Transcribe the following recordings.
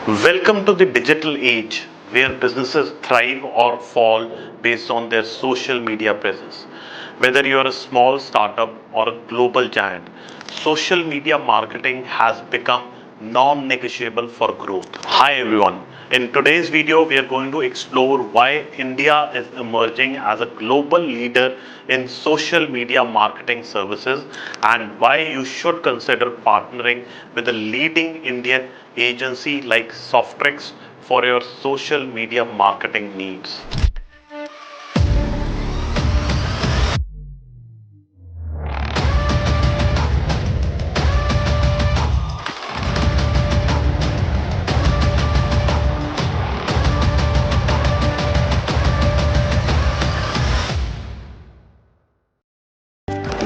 Welcome to the digital age where businesses thrive or fall based on their social media presence. Whether you are a small startup or a global giant, social media marketing has become non-negotiable for growth. Hi everyone. In today's video, we are going to explore why India is emerging as a global leader in social media marketing services and why you should consider partnering with a leading Indian agency like Softtrix for your social media marketing needs.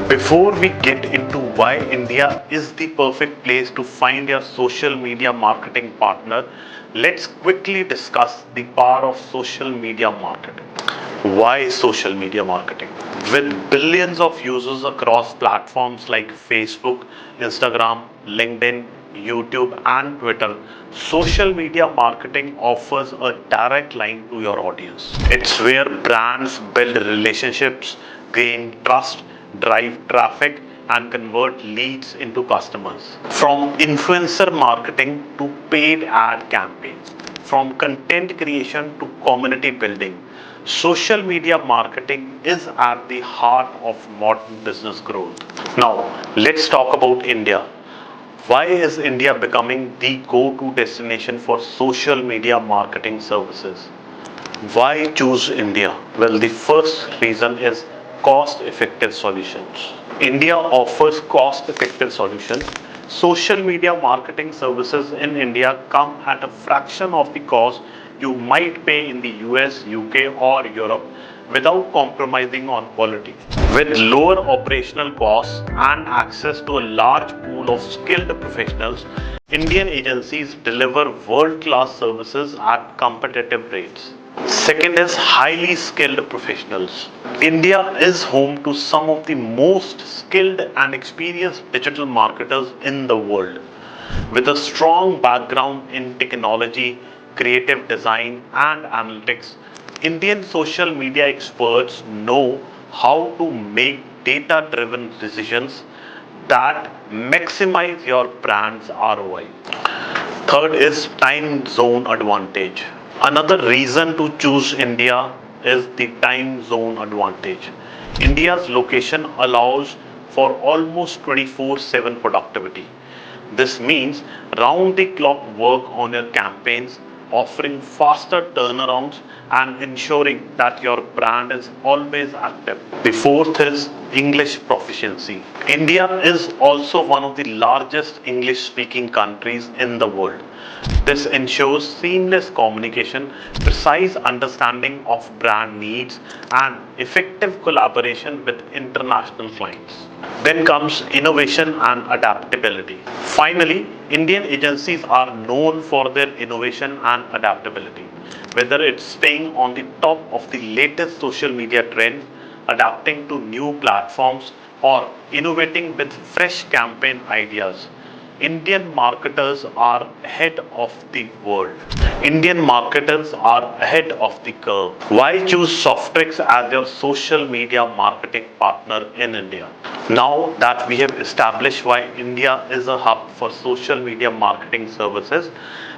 Before we get into why India is the perfect place to find your social media marketing partner, let's quickly discuss the power of social media marketing. Why social media marketing? With billions of users across platforms like Facebook, Instagram, LinkedIn, YouTube, and Twitter, social media marketing offers a direct line to your audience. It's where brands build relationships, gain trust, drive traffic, and convert leads into customers. From influencer marketing to paid ad campaigns, from content creation to community building, social media marketing is at the heart of modern business growth. Now, let's talk about India. Why is India becoming the go-to destination for social media marketing services? Why choose India? Well, the first reason is cost-effective solutions. India offers cost-effective solutions. Social media marketing services in India come at a fraction of the cost you might pay in the US, UK, or Europe without compromising on quality. With lower operational costs and access to a large pool of skilled professionals, Indian agencies deliver world-class services at competitive rates. Second is highly skilled professionals. India is home to some of the most skilled and experienced digital marketers in the world. With a strong background in technology, creative design, and analytics, Indian social media experts know how to make data driven decisions that maximize your brand's ROI. Third is time zone advantage. Another reason to choose India is the time zone advantage. India's location allows for almost 24/7 productivity. This means round the clock work on your campaigns, offering faster turnarounds and ensuring that your brand is always active. The fourth is English proficiency. India is also one of the largest English speaking countries in the world. This ensures seamless communication, precise understanding of brand needs, and effective collaboration with international clients. Then comes innovation and adaptability. Finally, Indian agencies are known for their innovation and adaptability. Whether it's staying on the top of the latest social media trends, adapting to new platforms, or innovating with fresh campaign ideas, Indian marketers are ahead of the world. Indian marketers are ahead of the curve. Why choose Softtrix as your social media marketing partner in India? Now that we have established why India is a hub for social media marketing services,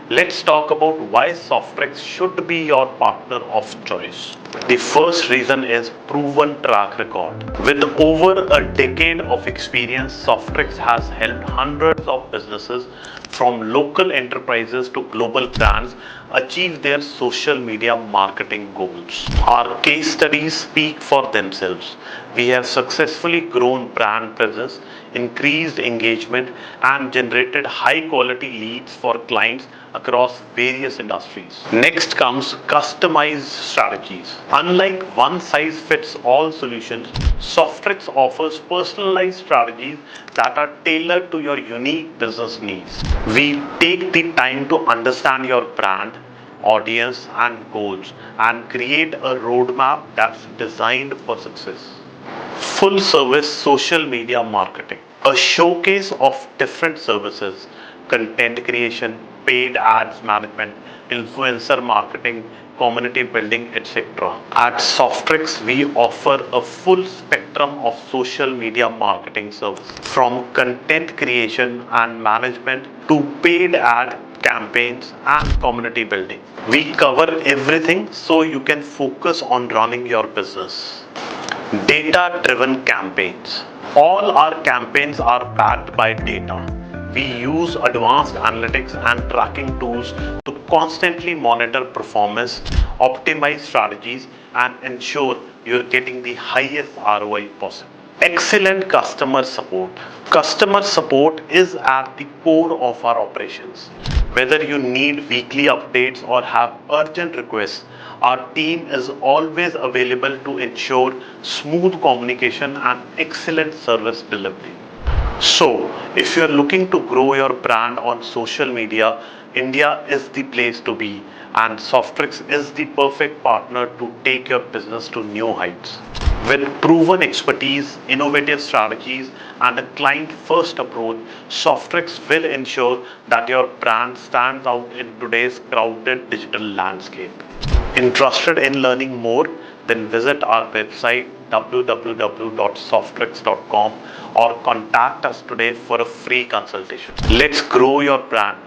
let's talk about why Softtrix should be your partner of choice. The first reason is proven track record. With over a decade of experience, Softtrix has helped hundreds of businesses from local enterprises to global brands achieve their social media marketing goals. Our case studies speak for themselves. We have successfully grown brand presence, increased engagement, and generated high quality leads for clients across various industries. Next comes customized strategies. Unlike one size fits all solutions, Softtrix offers personalized strategies that are tailored to your unique business needs. We take the time to understand your brand, audience, and goals and create a roadmap that's designed for success. Full service social media marketing, a showcase of different services: content creation, paid ads management, influencer marketing, community building, etc. At Softtrix, we offer a full spectrum of social media marketing service from content creation and management to paid ad campaigns and community building. We cover everything so you can focus on running your business. Data-driven campaigns. All our campaigns are backed by data. We use advanced analytics and tracking tools to constantly monitor performance, optimize strategies, and ensure you're getting the highest ROI possible. Excellent customer support. Customer support is at the core of our operations. Whether you need weekly updates or have urgent requests, our team is always available to ensure smooth communication and excellent service delivery. So, if you're looking to grow your brand on social media, India is the place to be, and Softtrix is the perfect partner to take your business to new heights. With proven expertise, innovative strategies, and a client first approach, Softtrix will ensure that your brand stands out in today's crowded digital landscape. Interested in learning more? Then visit our website www.softtrix.com or contact us today for a free consultation. Let's grow your brand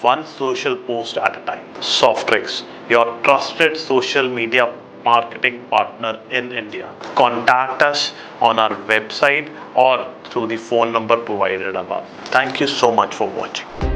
one social post at a time. Softtrix, your trusted social media marketing partner in India. Contact us on our website or through the phone number provided above. Thank you so much for watching.